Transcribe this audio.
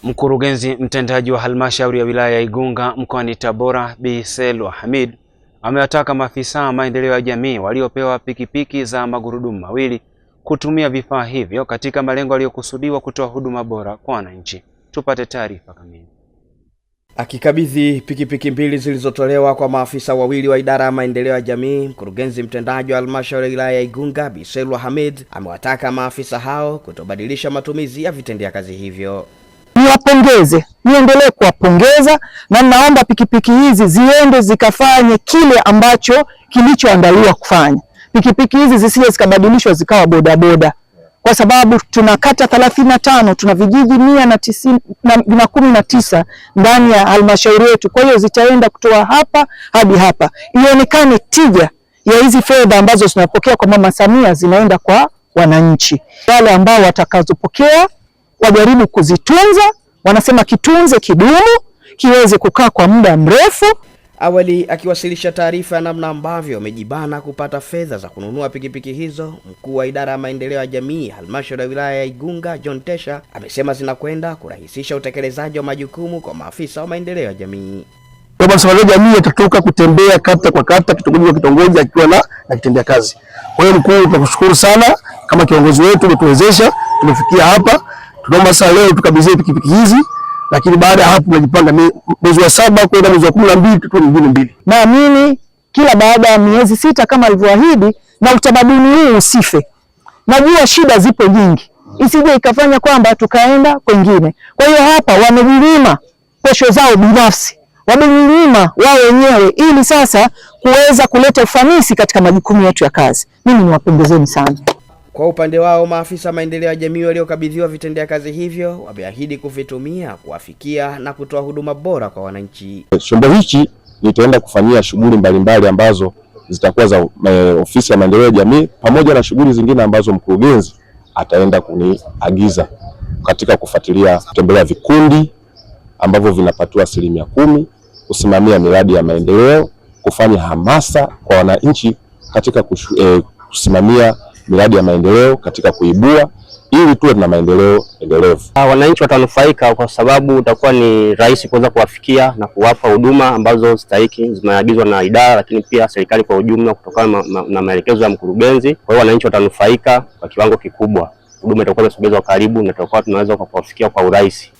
Mkurugenzi mtendaji wa halmashauri ya wilaya ya Igunga mkoani Tabora, Bi Selwa Hamid, amewataka maafisa maendeleo ya jamii waliopewa pikipiki za magurudumu mawili kutumia vifaa hivyo katika malengo yaliyokusudiwa kutoa huduma bora kwa wananchi. Tupate taarifa kamili. Akikabidhi pikipiki mbili zilizotolewa kwa maafisa wawili wa idara ya maendeleo ya jamii, mkurugenzi mtendaji wa halmashauri ya wilaya ya Igunga, Bi Selwa Hamid, amewataka maafisa hao kutobadilisha matumizi ya vitendea kazi hivyo. Niwapongeze, niendelee kuwapongeza, na naomba pikipiki hizi ziende zikafanye kile ambacho kilichoandaliwa kufanya. Pikipiki hizi zisije zikabadilishwa zikawa bodaboda, kwa sababu tuna kata 35, tuna vijiji 119 ndani ya halmashauri yetu. Kwa hiyo zitaenda kutoa hapa hadi hapa, ionekane tija ya hizi fedha ambazo tunapokea kwa Mama Samia zinaenda kwa wananchi. Wale ambao watakazopokea wajaribu kuzitunza, wanasema kitunze kidumu, kiweze kukaa kwa muda mrefu. Awali akiwasilisha taarifa ya namna ambavyo wamejibana kupata fedha za kununua pikipiki hizo, mkuu wa idara ya maendeleo ya jamii halmashauri ya wilaya ya Igunga, John Tesha, amesema zinakwenda kurahisisha utekelezaji wa majukumu kwa maafisa wa maendeleo ya jamii. Kwa sababu jamii itatoka kutembea kata kwa kata, kitongoji kwa kitongoji, akiwa na kitendea kazi. Kwa hiyo mkuu, tunakushukuru sana kama kiongozi wetu, umetuwezesha tumefikia hapa. Tunaomba sasa leo tukabidhi pikipiki hizi, lakini baada ya hapo tunajipanga mwezi wa 7 kwenda mwezi wa 12 tutoe nyingine mbili. Naamini kila baada ya miezi 6 kama alivyoahidi, na utamaduni huu usife. Najua shida zipo nyingi, isije ikafanya kwamba tukaenda kwingine. Kwa hiyo hapa wamejilima posho zao binafsi, wamejilima wao wenyewe, ili sasa kuweza kuleta ufanisi katika majukumu yetu ya kazi. Mimi niwapongezeni sana. Kwa upande wao, maafisa maendeleo ya jamii waliokabidhiwa vitendea kazi hivyo wameahidi kuvitumia kuwafikia na kutoa huduma bora kwa wananchi. Chombo hichi nitaenda kufanyia shughuli mbalimbali ambazo zitakuwa za ofisi ya maendeleo ya jamii, pamoja na shughuli zingine ambazo mkurugenzi ataenda kuniagiza katika kufuatilia, kutembelea vikundi ambavyo vinapatiwa 10%, kusimamia miradi ya maendeleo, kufanya hamasa kwa wananchi katika kusimamia miradi ya maendeleo katika kuibua, ili tuwe na maendeleo endelevu. Wananchi watanufaika kwa sababu utakuwa ni rahisi kuweza kuwafikia na kuwapa huduma ambazo stahiki zimeagizwa na idara, lakini pia serikali kwa ujumla kutokana na maelekezo ya mkurugenzi. Kwa hiyo wananchi watanufaika kwa kiwango kikubwa. Huduma itakuwa imesogezwa karibu na tutakuwa tunaweza kuwafikia kwa urahisi.